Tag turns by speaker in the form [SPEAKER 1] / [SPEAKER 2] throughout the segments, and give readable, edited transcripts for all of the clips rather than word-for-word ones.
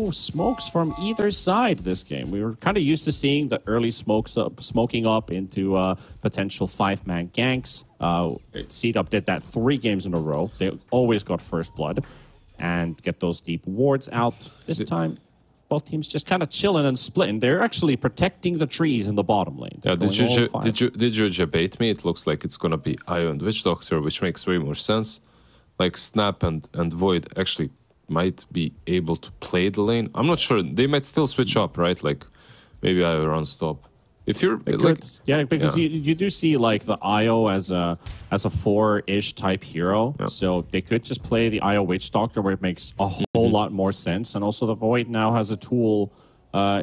[SPEAKER 1] no smokes from either side this game. We were kind of used to seeing the early smoking up into potential 5-man ganks. CDUB did that 3 games in a row. They always got first blood and get those deep wards out. This time, both teams just kind of chilling and splitting. They're actually protecting the trees in the bottom lane.
[SPEAKER 2] Yeah, did you debate me? It looks like it's gonna be Io and Witch Doctor, which makes way more sense. Like Snap and Void actually might be able to play the lane. I'm not sure. They might still switch up, right? Like maybe Io runs top. If you're like,
[SPEAKER 1] yeah, because you do see like the Io as a 4-ish type hero, so they could just play the Io Witch Doctor where it makes a whole lot more sense. And also the Void now has a tool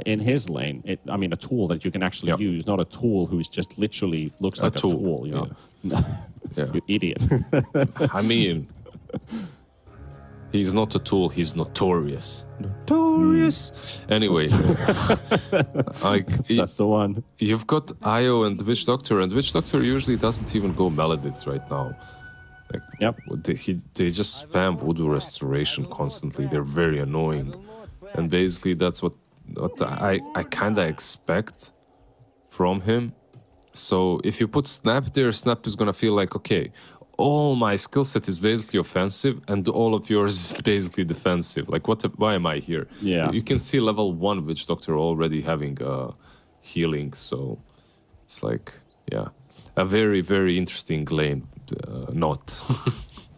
[SPEAKER 1] in his lane. I mean, a tool that you can actually use, not a tool who's just literally looks like a tool. You know, you idiot.
[SPEAKER 2] I mean, he's not a tool. He's notorious. Notorious. Anyway,
[SPEAKER 1] that's the one.
[SPEAKER 2] You've got Io and Witch Doctor, and Witch Doctor usually doesn't even go Maledict right now. Like, they just spam Voodoo Restoration constantly. They're very annoying, and basically that's what I kind of expect from him. So if you put Snap there, Snap is gonna feel like, okay, all my skill set is basically offensive and all of yours is basically defensive. Like, why am I here?
[SPEAKER 1] Yeah.
[SPEAKER 2] You can see level 1 Witch Doctor already having healing. So it's like, yeah, a very, very interesting lane.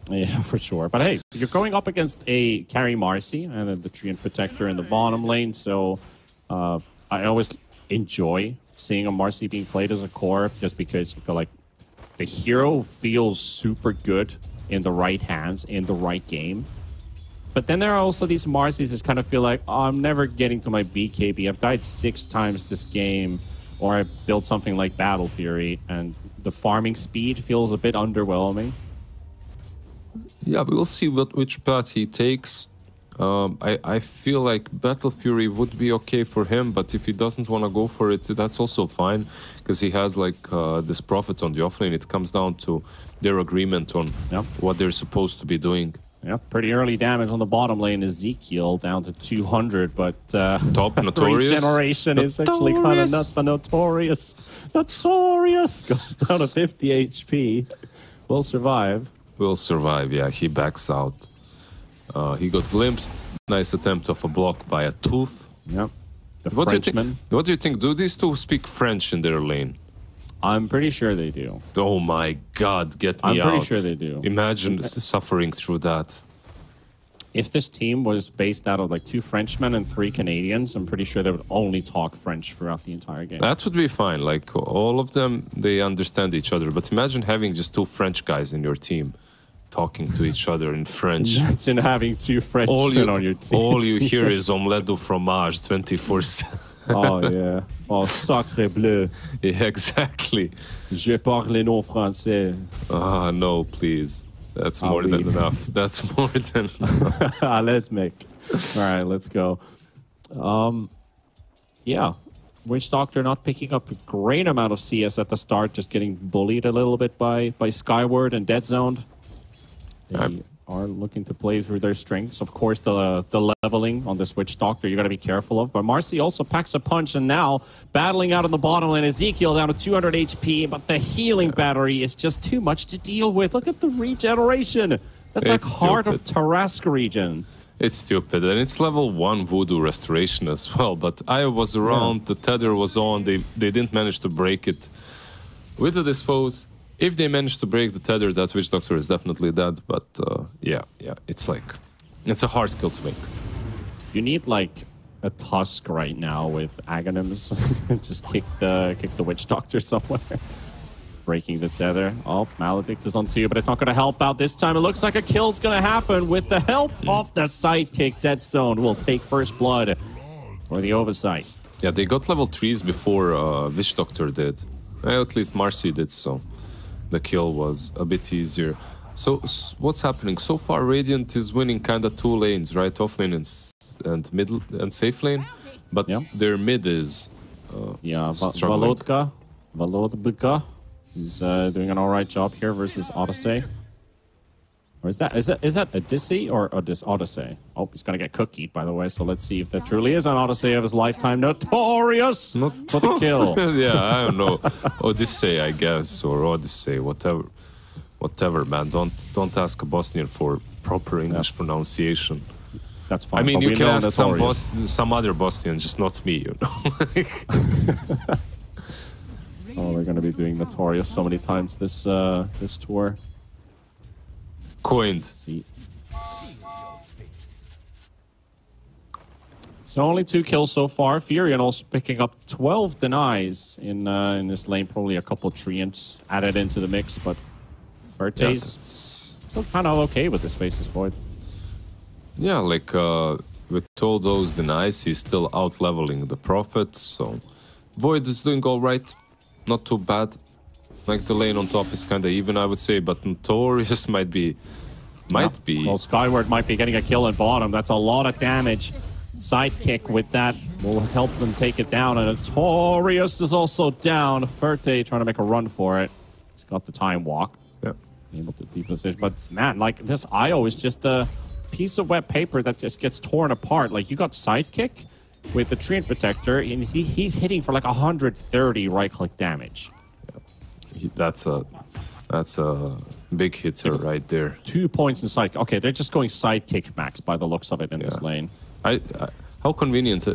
[SPEAKER 1] Yeah, for sure. But hey, you're going up against a carry Marcy and then the Treant Protector in the bottom lane. So I always enjoy seeing a Marcy being played as a core just because I feel like the hero feels super good in the right hands, in the right game. But then there are also these Marcys that kind of feel like, oh, I'm never getting to my BKB. I've died 6 times this game, or I built something like Battle Fury, and the farming speed feels a bit underwhelming.
[SPEAKER 2] Yeah, we'll see which path he takes. I feel like Battle Fury would be okay for him, but if he doesn't want to go for it, that's also fine, because he has like this Prophet on the offlane. It comes down to their agreement on what they're supposed to be doing.
[SPEAKER 1] Yeah, pretty early damage on the bottom lane. Ezekiel down to 200, but
[SPEAKER 2] top Notorious
[SPEAKER 1] regeneration is actually kind of nuts. But Notorious goes down to 50 HP. Will survive.
[SPEAKER 2] Will survive. Yeah, he backs out. He got glimpsed. Nice attempt of a block by a Tooth.
[SPEAKER 1] Yep. The Frenchman.
[SPEAKER 2] What do you think? Do these two speak French in their lane?
[SPEAKER 1] I'm pretty sure they do.
[SPEAKER 2] Oh my God, get me out.
[SPEAKER 1] I'm pretty sure they do.
[SPEAKER 2] Imagine suffering through that.
[SPEAKER 1] If this team was based out of like 2 Frenchmen and 3 Canadians, I'm pretty sure they would only talk French throughout the entire game.
[SPEAKER 2] That would be fine. Like, all of them, they understand each other. But imagine having just 2 French guys in your team talking to each other in French.
[SPEAKER 1] Imagine having 2 Frenchmen on your team.
[SPEAKER 2] All you hear is omelette du fromage 24/7.
[SPEAKER 1] Oh, yeah. Oh, sacré bleu.
[SPEAKER 2] Yeah, exactly.
[SPEAKER 1] Je parle non français.
[SPEAKER 2] Ah, no, please. That's more than enough. That's more than enough.
[SPEAKER 1] Let's make. All right, let's go. Yeah. Witch Doctor not picking up a great amount of CS at the start, just getting bullied a little bit by Skyward and Dead Zoned. They are looking to play through their strengths. Of course, the leveling on this Witch Doctor you got to be careful of. But Marcy also packs a punch, and now battling out in the bottom lane. Ezekiel down to 200 HP, but the healing battery is just too much to deal with. Look at the regeneration. That's like Heart of Tarask regen.
[SPEAKER 2] It's stupid, and it's level 1 Voodoo Restoration as well. But Io was around, the tether was on. They didn't manage to break it with the dispose. If they manage to break the tether, that Witch Doctor is definitely dead. But yeah, it's a hard kill to make.
[SPEAKER 1] You need like a Tusk right now with Aghanims. Just kick the Witch Doctor somewhere. Breaking the tether. Oh, Maledict is on 2, but it's not going to help out this time. It looks like a kill's going to happen with the help of the sidekick. Dead Zone will take first blood for the Oversight.
[SPEAKER 2] Yeah, they got level 3s before Witch Doctor did. Well, at least Marcy did, so the kill was a bit easier. So what's happening? So far, Radiant is winning kind of 2 lanes, right? Offlane and middle and safe lane. But their mid is
[SPEAKER 1] Volodka is doing an alright job here versus Odyssey. Or is that Odyssey or Odyssey? Oh, he's gonna get cookied, by the way. So let's see if that truly is an Odyssey of his lifetime. Notorious for the kill.
[SPEAKER 2] Yeah, I don't know. Odyssey, I guess, or Odyssey, whatever, man. Don't ask a Bosnian for proper English pronunciation.
[SPEAKER 1] That's fine.
[SPEAKER 2] I mean, you can ask some other Bosnian, just not me, you know.
[SPEAKER 1] Oh, they're gonna be doing Notorious so many times this this tour.
[SPEAKER 2] Coined.
[SPEAKER 1] See. So only 2 kills so far. Furion also picking up 12 denies in this lane. Probably a couple treants added into the mix, but Ferte's still kind of okay with this Faceless Void.
[SPEAKER 2] Yeah, like with all those denies, he's still out-leveling the Prophet, so Void is doing all right. Not too bad. Like the lane on top is kind of even, I would say, but Notorious might be.
[SPEAKER 1] Well, Skyward might be getting a kill in bottom. That's a lot of damage. Sidekick with that will help them take it down. And Notorious is also down. Ferte trying to make a run for it. He's got the time walk.
[SPEAKER 2] Yeah.
[SPEAKER 1] Able to deposition. But man, like this IO is just a piece of wet paper that just gets torn apart. Like you got Sidekick with the Treant Protector, and he's hitting for like 130 right-click damage.
[SPEAKER 2] Yeah. That's a big hitter right there.
[SPEAKER 1] 2 points in Sidekick. Okay, they're just going Sidekick max by the looks of it in this lane.
[SPEAKER 2] How convenient,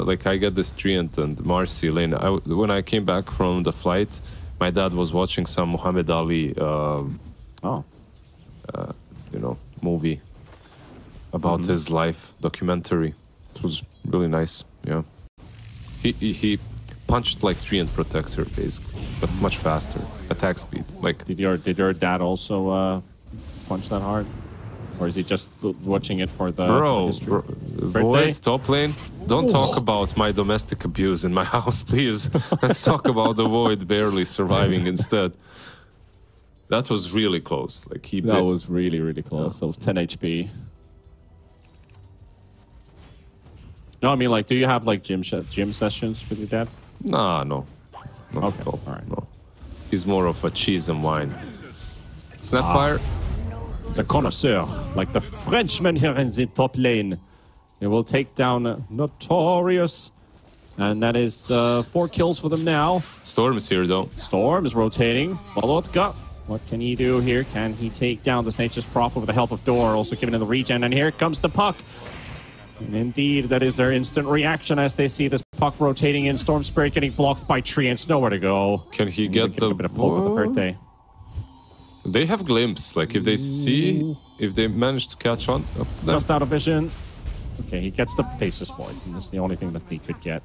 [SPEAKER 2] like I get this Treant and Marcy lane. When I came back from the flight, my dad was watching some Muhammad Ali, you know, movie about his life, documentary. It was really nice, yeah. He punched like Treant Protector, basically, but much faster, attack speed. Like,
[SPEAKER 1] did your dad also punch that hard? Or is he just watching it for the history?
[SPEAKER 2] Void, top lane. Don't talk about my domestic abuse in my house, please. Let's talk about the Void barely surviving instead. That was really close. Like that
[SPEAKER 1] was really, really close. That was 10 HP. No, I mean, like, do you have like gym sessions with your dad?
[SPEAKER 2] Nah, no. Not at all.
[SPEAKER 1] All right.
[SPEAKER 2] No. He's more of a cheese and wine. Snapfire.
[SPEAKER 1] It's a connoisseur, like the Frenchman here in the top lane. They will take down Notorious. And that is 4 kills for them now.
[SPEAKER 2] Storm is here, though.
[SPEAKER 1] Storm is rotating. Volotka, what can he do here? Can he take down this Nature's Prophet with the help of Door? Also giving him the regen. And here comes the puck. And indeed, that is their instant reaction as they see this puck rotating in. Storm Spirit getting blocked by Treants. Nowhere to go.
[SPEAKER 2] Can he get the...
[SPEAKER 1] a bit of poke with the birthday.
[SPEAKER 2] They have glimpse, like if they manage to catch on up to them.
[SPEAKER 1] Just out of vision. Okay, he gets the Faceless Void, and that's the only thing that he could get.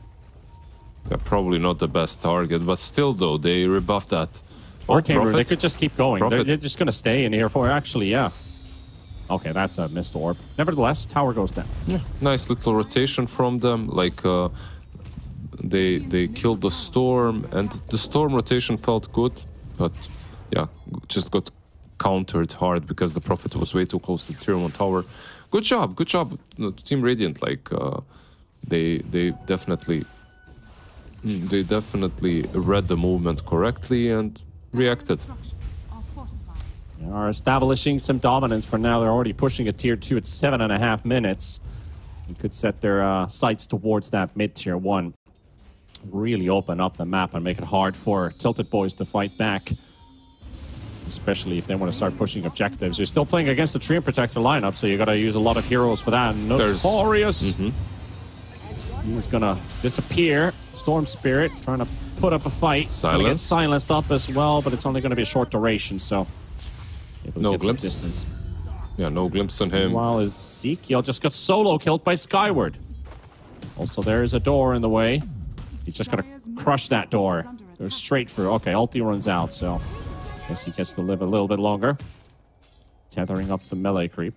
[SPEAKER 2] Yeah, probably not the best target, but still though, they rebuff that.
[SPEAKER 1] Arcane, they could just keep going. They're just going to stay in here for, actually, yeah. Okay, that's a missed orb. Nevertheless, tower goes down.
[SPEAKER 2] Yeah, nice little rotation from them, like they killed the Storm, and the Storm rotation felt good, but... yeah, just got countered hard because the Prophet was way too close to the tier 1 tower. Good job, Team Radiant. Like they definitely read the movement correctly and reacted.
[SPEAKER 1] They are establishing some dominance for now. They're already pushing a tier 2 at 7.5 minutes. You could set their sights towards that mid tier 1. Really open up the map and make it hard for TiltedBoys to fight back. Especially if they want to start pushing objectives. You're still playing against the Treant Protector lineup, so you got to use a lot of heroes for that. Notorious. He's going to disappear. Storm Spirit trying to put up a fight. Get silenced up as well, but it's only going to be a short duration, so...
[SPEAKER 2] no glimpse. Distance. Yeah, no glimpse on him.
[SPEAKER 1] Meanwhile, Ezekiel just got solo killed by Skyward. Also, there is a door in the way. He's just going to crush that door. Go straight through. Okay, ulti runs out, so... guess he gets to live a little bit longer. Tethering up the melee creep.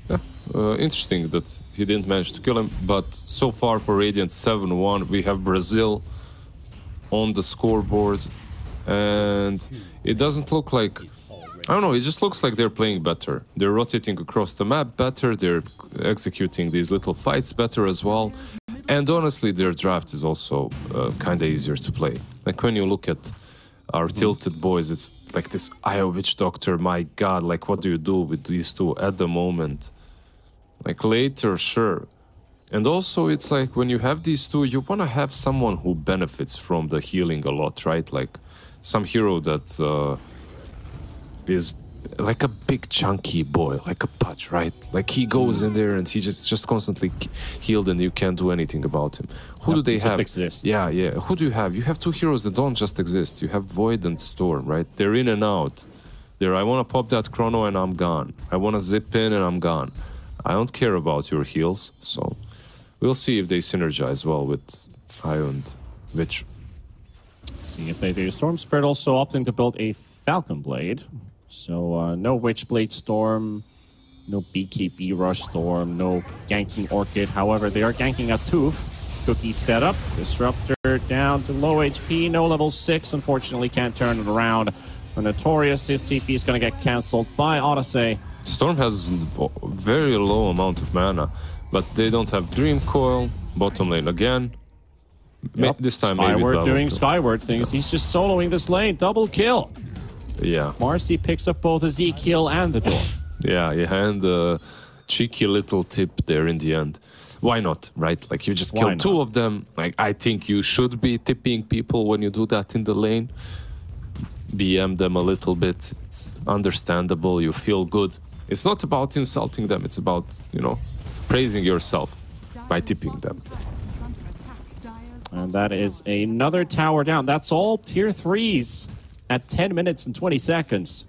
[SPEAKER 2] Yeah, interesting that he didn't manage to kill him, but so far for Radiant 7-1, we have Brazil on the scoreboard, and it doesn't look like... I don't know, it just looks like they're playing better. They're rotating across the map better, they're executing these little fights better as well, and honestly, their draft is also kind of easier to play. Like when you look at our TiltedBoys, it's like this IO Witch Doctor, my god, like what do you do with these two at the moment? Like later, sure. And also it's like when you have these two, you want to have someone who benefits from the healing a lot, right? Like some hero that is like a big chunky boy, like a Pudge, right? Like he goes in there and he just constantly healed and you can't do anything about him. Who do they have?
[SPEAKER 1] Just exists.
[SPEAKER 2] Yeah. Who do you have? You have two heroes that don't just exist. You have Void and Storm, right? They're in and out. I want to pop that chrono and I'm gone. I want to zip in and I'm gone. I don't care about your heals, so we'll see if they synergize well with Io and Witch.
[SPEAKER 1] See if they do. Storm Spirit also opting to build a Falcon Blade. So no Witchblade Storm, no BKB Rush Storm, no ganking Orchid. However, they are ganking a Tooth. Cookie setup. Disruptor down to low HP, no level 6. Unfortunately, can't turn it around. The Notorious, his TP is going to get cancelled by Odyssey.
[SPEAKER 2] Storm has very low amount of mana, but they don't have Dream Coil. Bottom lane again.
[SPEAKER 1] Yep.
[SPEAKER 2] This time
[SPEAKER 1] Skyward
[SPEAKER 2] maybe
[SPEAKER 1] doing Skyward things. He's just soloing this lane. Double kill.
[SPEAKER 2] Yeah.
[SPEAKER 1] Marcy picks up both Ezekiel and the door.
[SPEAKER 2] Yeah, and a cheeky little tip there in the end. Why not, right? Like you just kill two of them. Like I think you should be tipping people when you do that in the lane. BM them a little bit. It's understandable. You feel good. It's not about insulting them. It's about, you know, praising yourself by tipping them.
[SPEAKER 1] And that is another tower down. That's all tier 3s. At 10 minutes and 20 seconds.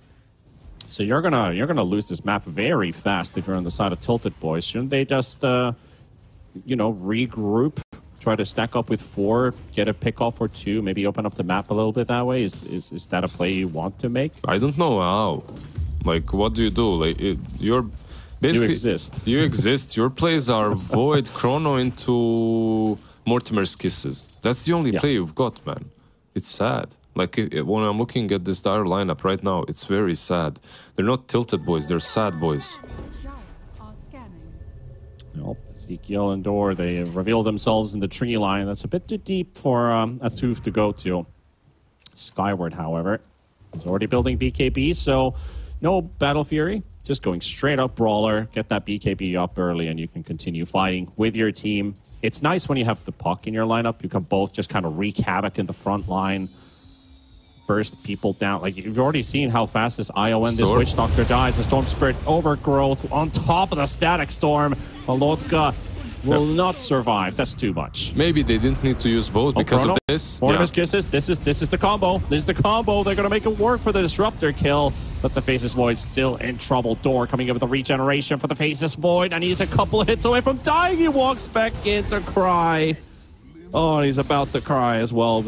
[SPEAKER 1] So you're gonna lose this map very fast if you're on the side of TiltedBoys. Shouldn't they just you know, regroup, try to stack up with 4, get a pick off or 2, maybe open up the map a little bit that way? Is that a play you want to make?
[SPEAKER 2] I don't know how. Like what do you do? Like you're basically you exist. Your plays are Void, Chrono into Mortimer's Kisses. That's the only play you've got, man. It's sad. Like, when I'm looking at this dire lineup right now, it's very sad. They're not tilted boys, they're sad boys.
[SPEAKER 1] Nope. Ezekiel and Door, they reveal themselves in the tree line. That's a bit too deep for a Tooth to go to. Skyward, however, is already building BKB, so no Battle Fury. Just going straight up Brawler, get that BKB up early, and you can continue fighting with your team. It's nice when you have the puck in your lineup. You can both just kind of wreak havoc in the front line. Burst people down. Like, you've already seen how fast this IO and this Witch Doctor dies. The Storm Spirit Overgrowth on top of the Static Storm. Malotka will not survive. That's too much.
[SPEAKER 2] Maybe they didn't need to use both because of this.
[SPEAKER 1] Mortimer's Kisses. This is the combo. This is the combo. They're going to make it work for the Disruptor kill. But the Faceless Void still in trouble. Door coming in with a regeneration for the Faceless Void. And he's a couple of hits away from dying. He walks back in to cry. Oh, he's about to cry as well.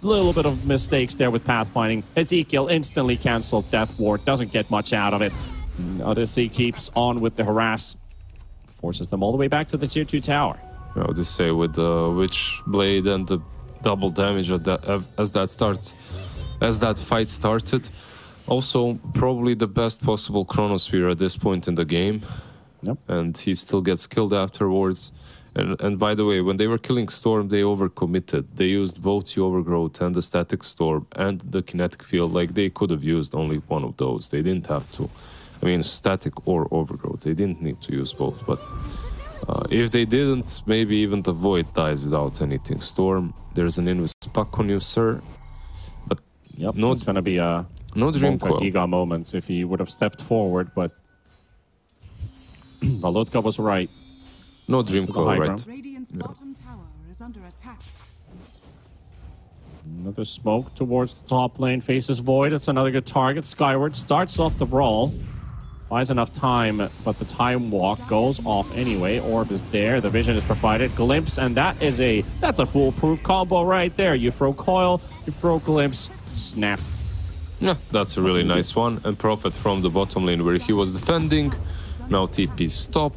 [SPEAKER 1] Little bit of mistakes there with pathfinding. Ezekiel instantly canceled Death Ward. Doesn't get much out of it. Odyssey keeps on with the harass. Forces them all the way back to the tier 2 tower.
[SPEAKER 2] I would just say with the Witch Blade and the double damage as that fight started. Also, probably the best possible Chronosphere at this point in the game.
[SPEAKER 1] Yep.
[SPEAKER 2] And he still gets killed afterwards. And by the way, when they were killing Storm, they overcommitted. They used both the Overgrowth and the Static Storm and the Kinetic Field. Like, they could have used only one of those. They didn't have to. I mean, Static or Overgrowth. They didn't need to use both. But if they didn't, maybe even the Void dies without anything. Storm, there's an Invis puck on you, sir. But
[SPEAKER 1] yep, no, it's going to be a
[SPEAKER 2] no Dream Coil.
[SPEAKER 1] Giga moment if he would have stepped forward. But Valotka was right.
[SPEAKER 2] No Dream Coil, right?
[SPEAKER 3] Radiant's bottom tower is under attack.
[SPEAKER 1] Another smoke towards the top lane. Faces Void. It's another good target. Skyward starts off the brawl. Buys enough time, but the time walk goes off anyway. Orb is there. The vision is provided. Glimpse, and that's a foolproof combo right there. You throw coil, you throw glimpse, snap.
[SPEAKER 2] Yeah, that's a really nice one. And Prophet from the bottom lane where he was defending. Now TP stop.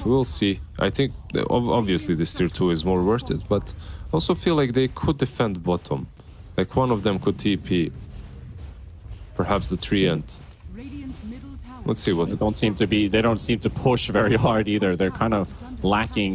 [SPEAKER 2] We'll see. I think obviously this tier 2 is more worth it, but also feel like they could defend bottom. Like one of them could TP perhaps the tree end. Let's see what
[SPEAKER 1] they don't seem to push very hard either. They're kind of lacking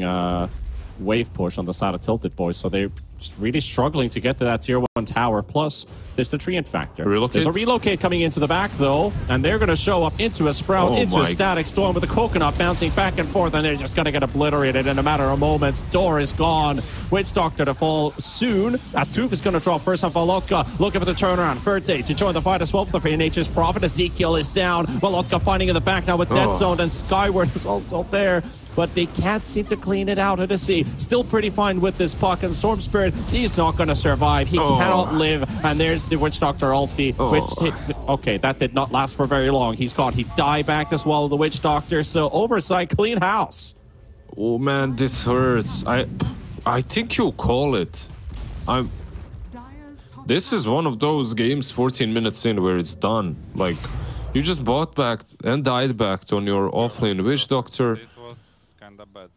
[SPEAKER 1] wave push on the side of TiltedBoys, so they're just really struggling to get to that tier 1 tower. Plus, there's the treant factor.
[SPEAKER 2] Relocate?
[SPEAKER 1] There's a relocate coming into the back, though, and they're going to show up into a Sprout, into a Static Storm with a Coconut bouncing back and forth, and they're just going to get obliterated in a matter of moments. Door is gone. Witch Doctor to fall soon. Atuf is going to drop first on Volotka, looking for the turnaround. Ferte to join the fight as well for the Nature's Prophet. Ezekiel is down. Volotka fighting in the back now with Dead Zone, and Skyward is also there. But they can't seem to clean it out of the sea. Still pretty fine with this puck, and Storm Spirit, he's not going to survive. He cannot live, and there's the Witch Doctor ulti, which, okay, that did not last for very long. He's caught. He died back to swallow the Witch Doctor, so Oversight, clean house.
[SPEAKER 2] Oh man, this hurts. I think you call it. This is one of those games 14 minutes in where it's done. Like, you just bought back and died back on your offlane Witch Doctor.
[SPEAKER 4] Bad.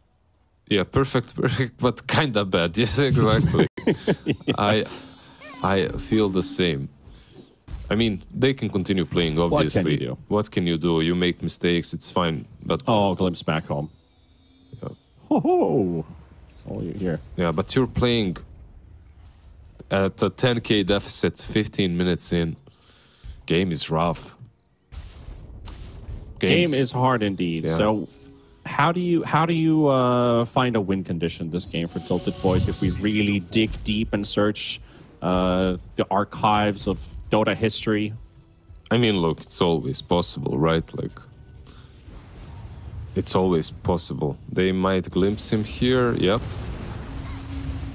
[SPEAKER 2] Yeah, perfect, but kinda bad. Yes, exactly. Yeah. I feel the same. I mean, they can continue playing, obviously.
[SPEAKER 1] What can you do?
[SPEAKER 2] What can you do? You make mistakes, it's fine. But
[SPEAKER 1] Glimpse back home.
[SPEAKER 2] Yeah.
[SPEAKER 1] Ho-ho! That's all you hear.
[SPEAKER 2] Yeah, but you're playing at a 10k deficit 15 minutes in. Game is rough.
[SPEAKER 1] Game is hard indeed. Yeah. So how do you find a win condition this game for TiltedBoys if we really dig deep and search the archives of Dota history?
[SPEAKER 2] I mean, look, it's always possible, right? Like, it's always possible. They might glimpse him here. Yep.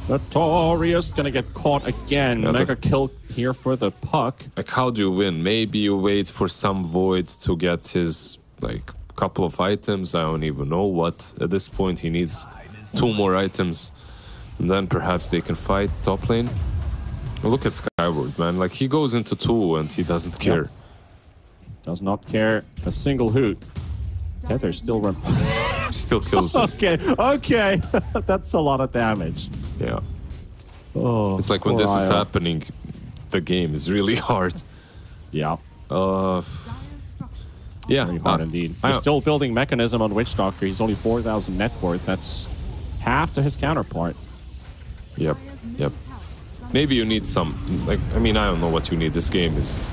[SPEAKER 1] Notorious gonna get caught again. Yeah, mega kill here for the puck.
[SPEAKER 2] Like, how do you win? Maybe you wait for some Void to get his, like, couple of items. I don't even know what. At this point, he needs 2 more items. And then perhaps they can fight top lane. Look at Skyward, man. Like, he goes into 2 and he doesn't care.
[SPEAKER 1] Does not care a single hoot. Tether still
[SPEAKER 2] still kills him.
[SPEAKER 1] Okay. That's a lot of damage.
[SPEAKER 2] Yeah.
[SPEAKER 1] Oh,
[SPEAKER 2] it's like when this is happening, the game is really hard.
[SPEAKER 1] Yeah.
[SPEAKER 2] Yeah.
[SPEAKER 1] Very hard indeed. He's still building mechanism on Witch Doctor. He's only 4,000 net worth. That's half to his counterpart.
[SPEAKER 2] Yep. Yep. Maybe you need some, like, I mean, I don't know what you need. This game is...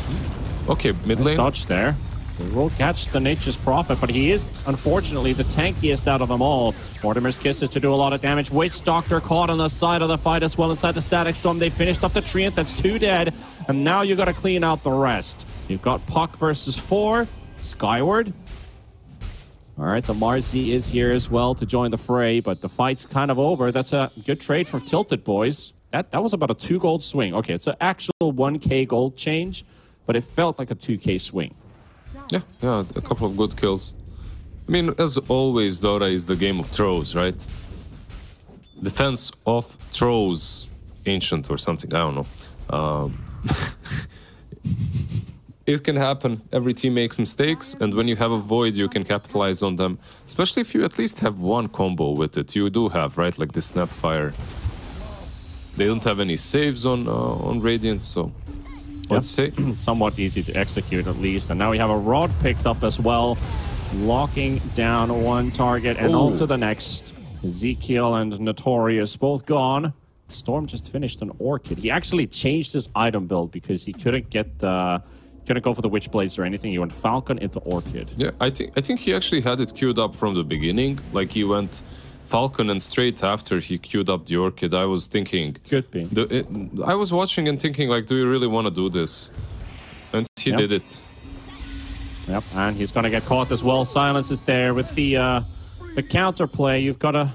[SPEAKER 2] Okay, mid lane.
[SPEAKER 1] Dodge there. He will catch the Nature's Prophet, but he is, unfortunately, the tankiest out of them all. Mortimer's Kiss is to do a lot of damage. Witch Doctor caught on the side of the fight as well inside the Static Storm. They finished off the Treant. That's 2 dead. And now you got to clean out the rest. You've got Puck versus 4. Skyward. All right, the Marcy is here as well to join the fray, but the fight's kind of over. That's a good trade for TiltedBoys. That was about a 2 gold swing. Okay, it's an actual 1k gold change, but it felt like a 2k swing.
[SPEAKER 2] Yeah, a couple of good kills. I mean, as always, Dota is the game of throws, right? Defense of throws, ancient or something, I don't know. It can happen. Every team makes mistakes, and when you have a Void, you can capitalize on them. Especially if you at least have one combo with it. You do have, right? Like the Snapfire. They don't have any saves on Radiant, so... Let's say
[SPEAKER 1] somewhat easy to execute at least. And now we have a Rod picked up as well, locking down one target and on to the next. Ezekiel and Notorious both gone. Storm just finished an Orchid. He actually changed his item build because he couldn't get couldn't go for the Witchblades or anything. He went Falcon into Orchid.
[SPEAKER 2] Yeah, I think he actually had it queued up from the beginning. Like, he went Falcon and straight after he queued up the Orchid. I was thinking...
[SPEAKER 1] Could be.
[SPEAKER 2] I was watching and thinking, like, do you really want to do this? And he did it.
[SPEAKER 1] Yep, and he's going to get caught as well. Silence is there with the counterplay. You've got a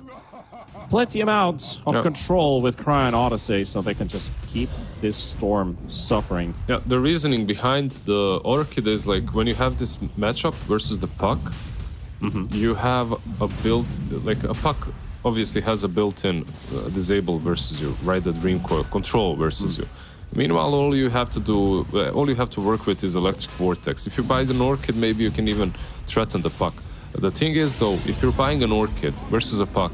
[SPEAKER 1] plenty amount of control with Cryon Odyssey, so they can just keep this Storm suffering.
[SPEAKER 2] Yeah, the reasoning behind the Orchid is, like, when you have this matchup versus the Puck, you have a build, like a Puck obviously has a built-in disable versus you, right? The Dream Coil control versus you. Meanwhile, all you have to work with is Electric Vortex. If you buy an Orchid, maybe you can even threaten the Puck. The thing is, though, if you're buying an Orchid versus a Puck,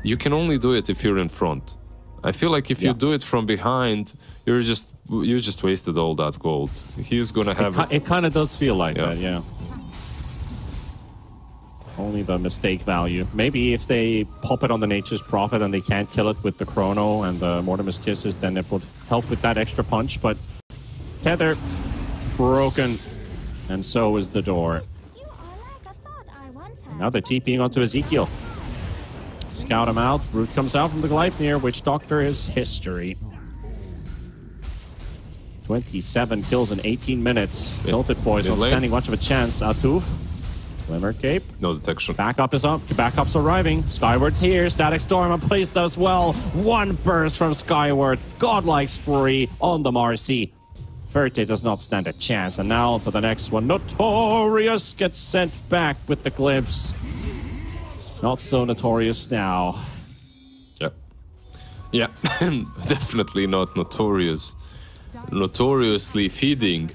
[SPEAKER 2] you can only do it if you're in front. I feel like if you do it from behind, you just wasted all that gold. He's gonna have
[SPEAKER 1] it kind of does feel like that, yeah. Only the mistake value. Maybe if they pop it on the Nature's Prophet and they can't kill it with the Chrono and the Mortimer's Kisses, then it would help with that extra punch. But Tether broken, and so is the door. And now they're TPing onto Ezekiel. Scout him out. Root comes out from the Gleipnir. Witch Doctor is history. 27 kills in 18 minutes. TiltedBoys not standing much of a chance. Atuf. Glimmer Cape.
[SPEAKER 2] No detection.
[SPEAKER 1] Backup is up. Backup's arriving. Skyward's here. Static Storm in place does well. One burst from Skyward. Godlike spree on the Marcy. Verte does not stand a chance. And now to the next one. Notorious gets sent back with the glimpse. Not so notorious now.
[SPEAKER 2] Yeah. Yeah. Definitely not notorious. Notoriously feeding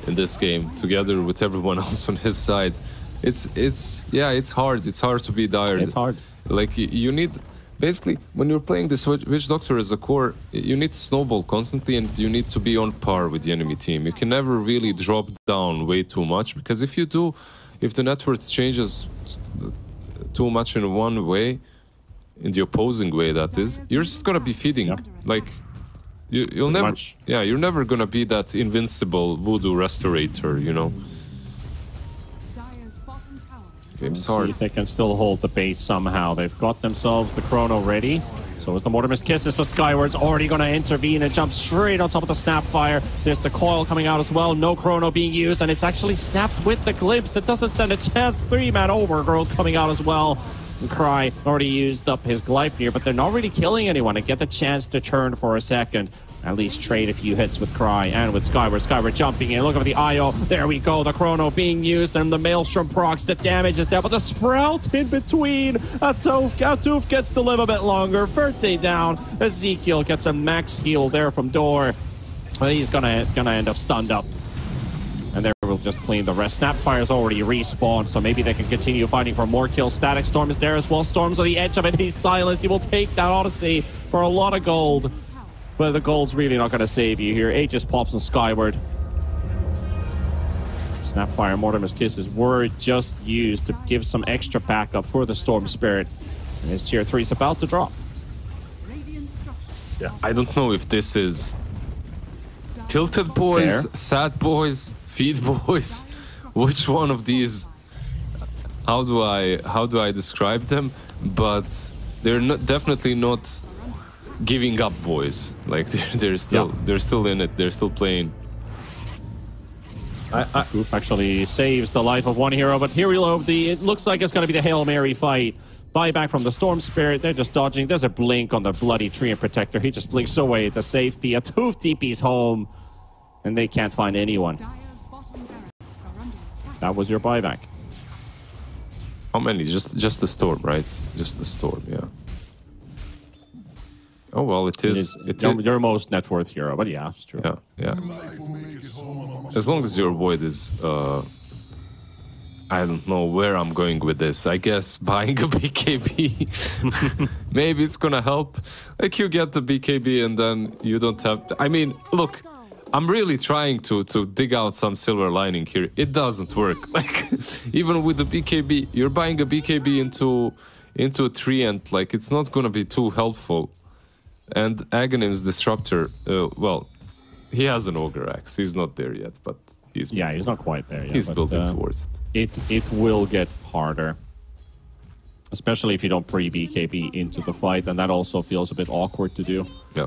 [SPEAKER 2] in this game together with everyone else on his side. It's hard. It's hard to be dire.
[SPEAKER 1] It's hard.
[SPEAKER 2] Like you need, basically, when you're playing this Witch Doctor as a core, you need to snowball constantly and you need to be on par with the enemy team. You can never really drop down way too much, because if you do, if the net worth changes too much in one way, in the opposing way that is, you're just gonna be feeding. Yep. Like you'll never, yeah, you're never gonna be that invincible voodoo restorator, you know.
[SPEAKER 1] Game's hard. See if they can still hold the base somehow. They've got themselves the Chrono ready. So is the Mortimer's Kisses, but Skyward's already going to intervene and jump straight on top of the Snapfire. There's the coil coming out as well. No Chrono being used, and it's actually snapped with the Glimpse. It doesn't stand a chance. 3-man Overgrowth coming out as well. And Cry already used up his Gleipnir, but they're not really killing anyone and get the chance to turn for a second. At least trade a few hits with Cry and with Skyward. Skyward jumping in. Look at the IO. There we go. The Chrono being used and the Maelstrom procs. The damage is there, but the Sprout in between. Atuf gets to live a bit longer. Verte down. Ezekiel gets a max heal there from Door. But he's gonna end up stunned up. And there we'll just clean the rest. Snapfire's already respawned, so maybe they can continue fighting for more kills. Static Storm is there as well. Storm's on the edge of it. He's silenced. He will take that Odyssey for a lot of gold. But the gold's really not going to save you here. Aegis pops on Skyward. Snapfire and Mortimer's Kisses were just used to give some extra backup for the Storm Spirit. And his tier 3 is about to drop.
[SPEAKER 2] Yeah, I don't know if this is TiltedBoys, Sad Boys, Feed Boys. Which one of these? How do I describe them? But they're definitely not giving up boys. Like they're still in it. They're still playing.
[SPEAKER 1] Oof actually saves the life of one hero, but here we go. It looks like it's going to be the Hail Mary fight. Buyback from the Storm Spirit. They're just dodging. There's a blink on the bloody Treant Protector. He just blinks away to safety. A Toof DP's home, and they can't find anyone. That was your buyback.
[SPEAKER 2] How many? Just the Storm, right? Just the Storm, yeah. Oh well, it is
[SPEAKER 1] your most net worth hero, but yeah, it's true.
[SPEAKER 2] Yeah, yeah. As long as your void is, I don't know where I'm going with this. I guess buying a BKB, maybe it's gonna help. Like you get the BKB and then you don't have. I mean, look, I'm really trying to dig out some silver lining here. It doesn't work. Like even with the BKB, you're buying a BKB into a tree, and like it's not gonna be too helpful. And Aghanim's Disruptor, well, he has an Ogre Axe. He's not there yet, but he's
[SPEAKER 1] not quite there yet.
[SPEAKER 2] He's building towards
[SPEAKER 1] it. It will get harder, especially if you don't pre-BKB into the fight, and that also feels a bit awkward to do.
[SPEAKER 2] Yeah,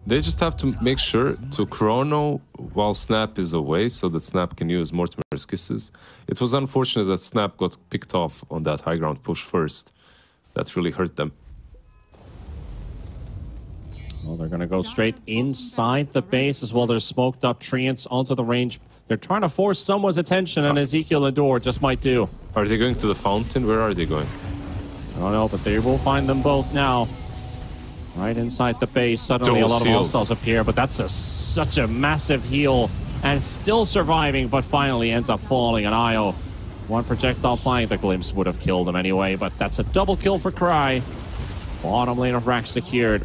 [SPEAKER 2] they just have to make sure to Chrono while Snap is away, so that Snap can use Mortimer's Kisses. It was unfortunate that Snap got picked off on that high ground push first. That really hurt them.
[SPEAKER 1] Well, they're going to go straight inside the base as well. There's smoked up Treants onto the range. They're trying to force someone's attention, and Ezekiel and Door just might do.
[SPEAKER 2] Are they going to the fountain? Where are they going?
[SPEAKER 1] I don't know, but they will find them both now. Right inside the base. Suddenly a lot of hostiles appear, but that's such a massive heal. And still surviving, but finally ends up falling. And Io, one projectile flying the Glimpse would have killed him anyway, but that's a double kill for Cry. Bottom lane of Rack secured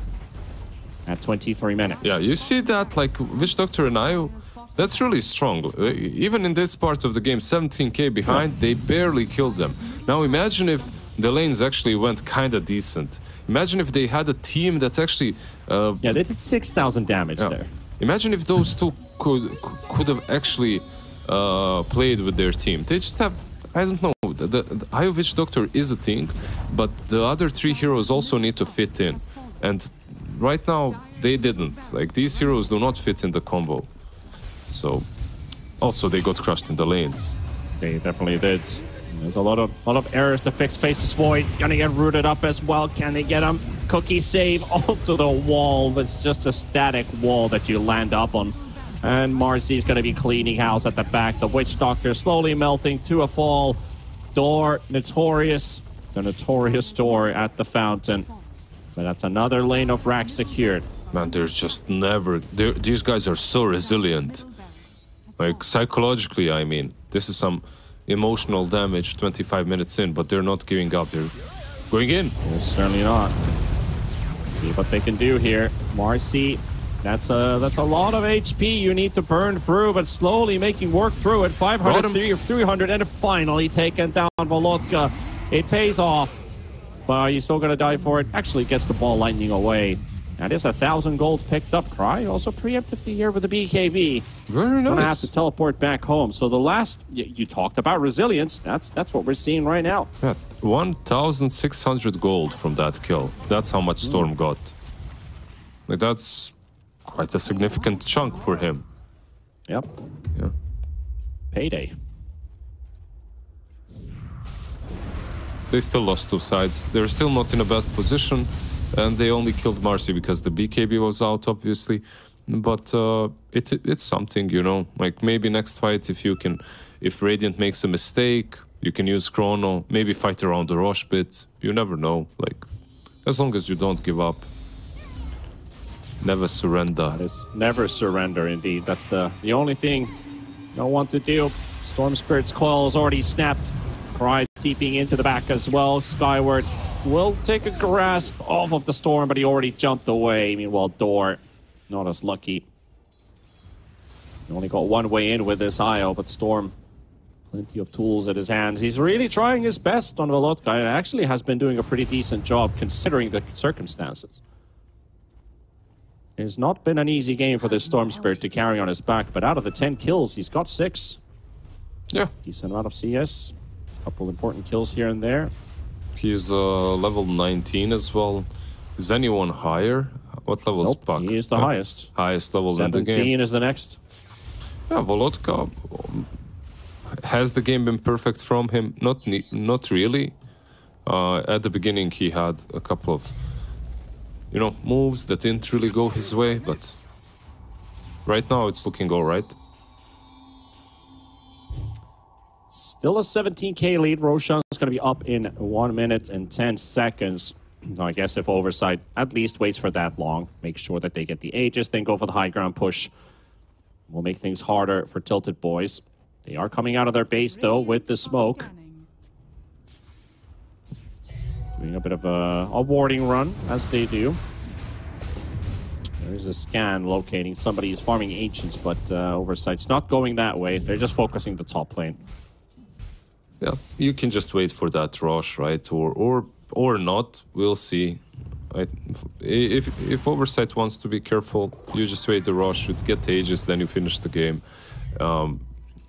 [SPEAKER 1] at 23 minutes.
[SPEAKER 2] Yeah, you see that, like, Witch Doctor and Io, That's really strong. Even in this part of the game, 17k behind, they barely killed them. Now imagine if the lanes actually went kind of decent. Imagine if they had a team that actually...
[SPEAKER 1] yeah, they did 6,000 damage there.
[SPEAKER 2] Imagine if those two could have actually played with their team. They just have... I don't know. The Eye of Witch Doctor is a thing, but the other three heroes also need to fit in. And right now, they didn't. Like, these heroes do not fit in the combo. So, also they got crushed in the lanes.
[SPEAKER 1] They definitely did. There's a lot of errors to fix. Faceless Void gonna get rooted up as well. Can they get him? Cookie save onto the wall. That's just a static wall that you land up on. And Marcy's gonna be cleaning house at the back. The Witch Doctor slowly melting to a fall. Door, Notorious. The Notorious door at the fountain. But that's another lane of rack secured.
[SPEAKER 2] Man, there's just never... These guys are so resilient. Like, psychologically, I mean. This is some emotional damage 25 minutes in, but they're not giving up. They're going in.
[SPEAKER 1] They're certainly not. See what they can do here. Marcy, that's a lot of HP you need to burn through, but slowly making work through it. 500, 300, and finally taken down Volotka. It pays off. But are you still going to die for it? Actually gets the ball lightning away. That is 1,000 gold picked up. Cry also preemptively here with the BKB.
[SPEAKER 2] Very nice.
[SPEAKER 1] Gonna have to teleport back home. So the last, you talked about resilience. That's what we're seeing right now.
[SPEAKER 2] Yeah, 1,600 gold from that kill. That's how much Storm got. Like, that's quite a significant chunk for him.
[SPEAKER 1] Yep.
[SPEAKER 2] Yeah.
[SPEAKER 1] Payday.
[SPEAKER 2] They still lost two sides. They're still not in the best position. And they only killed Marcy because the BKB was out, obviously. But it's something, you know. Like, maybe next fight, if Radiant makes a mistake, you can use Chrono. Maybe fight around the Rosh bit. You never know. Like, as long as you don't give up. Never surrender.
[SPEAKER 1] That is never surrender, indeed. That's the only thing you don't want to do. Storm Spirit's coil is already snapped. Cry TPing into the back as well. Skyward will take a grasp off of the Storm, but he already jumped away. Meanwhile, Door, not as lucky. He only got one way in with this IO, but Storm, plenty of tools at his hands. He's really trying his best on Volotka, and actually has been doing a pretty decent job considering the circumstances. It's not been an easy game for this Storm Spirit to carry on his back, but out of the 10 kills, he's got 6.
[SPEAKER 2] Yeah.
[SPEAKER 1] Decent amount of CS. Couple important kills here and there.
[SPEAKER 2] He's level 19 as well. Is anyone higher? What level is Puck?
[SPEAKER 1] He is the highest.
[SPEAKER 2] Highest level in the game.
[SPEAKER 1] 17 is the next.
[SPEAKER 2] Yeah, Volotka. Has the game been perfect from him? Not really. At the beginning, he had a couple of, you know, moves that didn't really go his way, but right now it's looking all right.
[SPEAKER 1] Still a 17k lead. Roshan's going to be up in 1 minute and 10 seconds. I guess if Oversight at least waits for that long, make sure that they get the Aegis, then go for the high ground push. Will make things harder for TiltedBoys. They are coming out of their base, though, with the smoke. Doing a bit of a warding run, as they do. There's a scan locating somebody who's farming Ancients, but Oversight's not going that way. They're just focusing the top lane.
[SPEAKER 2] Yeah, you can just wait for that rush, right? Or not. We'll see. If Oversight wants to be careful, you just wait the rush, you get the Aegis, then you finish the game.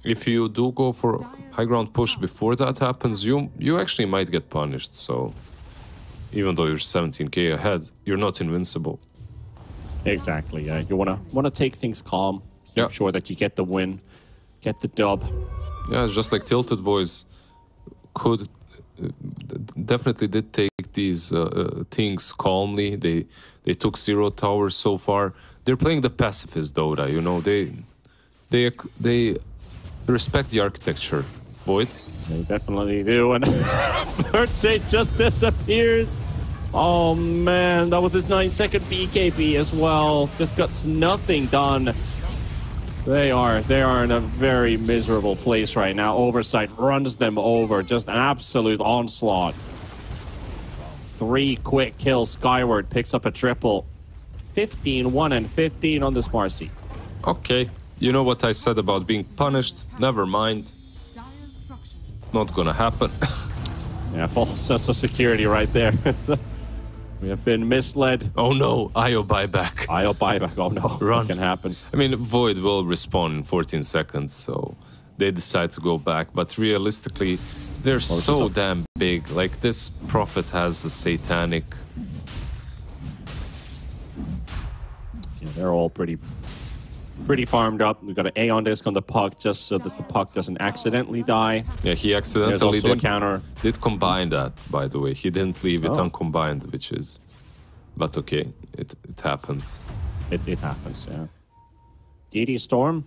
[SPEAKER 2] If you do go for high ground push before that happens, you actually might get punished. So even though you're 17k ahead, you're not invincible.
[SPEAKER 1] Exactly. Yeah, you wanna take things calm.
[SPEAKER 2] Yeah.
[SPEAKER 1] Make sure that you get the win, get the dub.
[SPEAKER 2] Yeah, it's just like TiltedBoys could definitely did take these things calmly. They took 0 towers so far. They're playing the pacifist Dota, you know. They respect the architecture. Void.
[SPEAKER 1] They definitely do. And Birthday just disappears. Oh man, that was his 9-second BKB as well. Just got nothing done. They are in a very miserable place right now. Oversight runs them over. Just an absolute onslaught. 3 quick kills. Skyward picks up a triple. 15, 1, and 15 on this Marcy.
[SPEAKER 2] Okay, You know what I said about being punished? Never mind.
[SPEAKER 3] Dire's structures.
[SPEAKER 2] Not gonna happen.
[SPEAKER 1] Yeah, false sense of security right there. We have been misled.
[SPEAKER 2] Oh no, IO buyback.
[SPEAKER 1] IO buyback. Oh no,
[SPEAKER 2] Run.
[SPEAKER 1] what can happen?
[SPEAKER 2] I mean, Void will respawn in 14 seconds, so they decide to go back. But realistically, they're so damn big. Like, this Prophet has a satanic...
[SPEAKER 1] Yeah, they're all pretty farmed up. We've got an A on disc on the puck just so that the puck doesn't accidentally die.
[SPEAKER 2] Yeah, he
[SPEAKER 1] There's
[SPEAKER 2] accidentally
[SPEAKER 1] also a counter.
[SPEAKER 2] did combine that, by the way. He didn't leave it uncombined, which is... But okay, it happens.
[SPEAKER 1] It happens, yeah. DD Storm.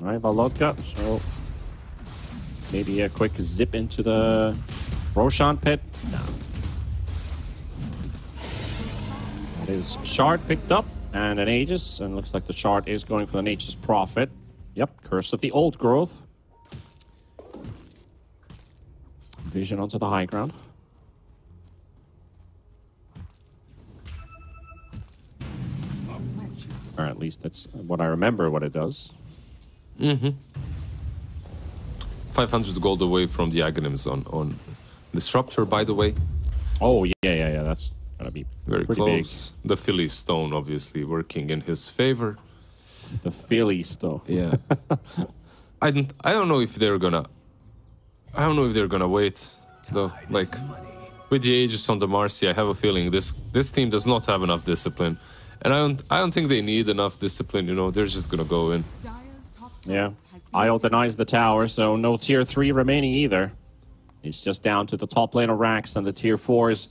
[SPEAKER 1] All right, Valotka. So maybe a quick zip into the Roshan pit. No. That is Shard picked up and an Aegis. And looks like the Shard is going for an Aegis Prophet. Yep, Curse of the Old Growth. Vision onto the high ground. Or at least that's what I remember what it does.
[SPEAKER 2] 500 gold away from the Aghanims on Disruptor, by the way.
[SPEAKER 1] Oh, yeah. That's gonna be
[SPEAKER 2] Very
[SPEAKER 1] pretty
[SPEAKER 2] close. The Philly Stone, obviously, working in his favor.
[SPEAKER 1] big. The Phillies, though.
[SPEAKER 2] Yeah. I don't know if they're gonna... I don't know if they're gonna wait, though. Like, with the Aegis on the Marcy, I have a feeling this team does not have enough discipline. And I don't think they need enough discipline, you know, they're just gonna go in.
[SPEAKER 3] Dire's top
[SPEAKER 1] Yeah.
[SPEAKER 3] tower has been
[SPEAKER 1] IO denies the tower, so no tier 3 remaining either. It's just down to the top lane of Rax and the tier 4s.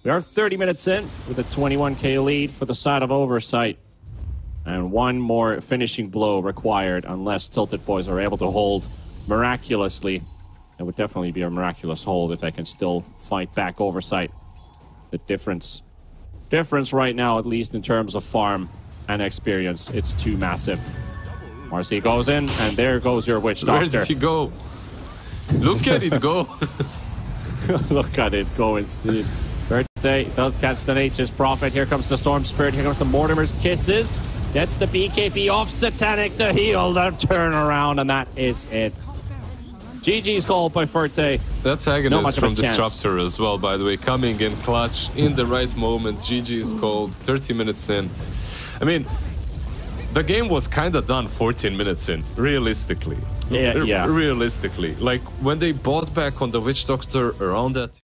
[SPEAKER 1] We are 30 minutes in with a 21k lead for the side of Oversight. And one more finishing blow required unless TiltedBoys are able to hold miraculously. It would definitely be a miraculous hold if they can still fight back Oversight. The difference right now, at least in terms of farm and experience, it's too massive. Marcy goes in, and there goes your Witch
[SPEAKER 2] Where
[SPEAKER 1] Doctor.
[SPEAKER 2] did he go? Look at it go!
[SPEAKER 1] Look at it go instead. Birthday does catch the Nature's Prophet. Here comes the Storm Spirit. Here comes the Mortimer's Kisses. Gets the BKB off Satanic to heal the turnaround, and that is it. GG's call by Birthday.
[SPEAKER 2] That's
[SPEAKER 1] Not
[SPEAKER 2] Agonist
[SPEAKER 1] much of a
[SPEAKER 2] from
[SPEAKER 1] chance.
[SPEAKER 2] Disruptor as well, by the way. Coming in clutch in the right moment. GG is called 30 minutes in. I mean, the game was kind of done 14 minutes in, realistically.
[SPEAKER 1] Yeah.
[SPEAKER 2] Realistically. Like, when they bought back on the Witch Doctor around that...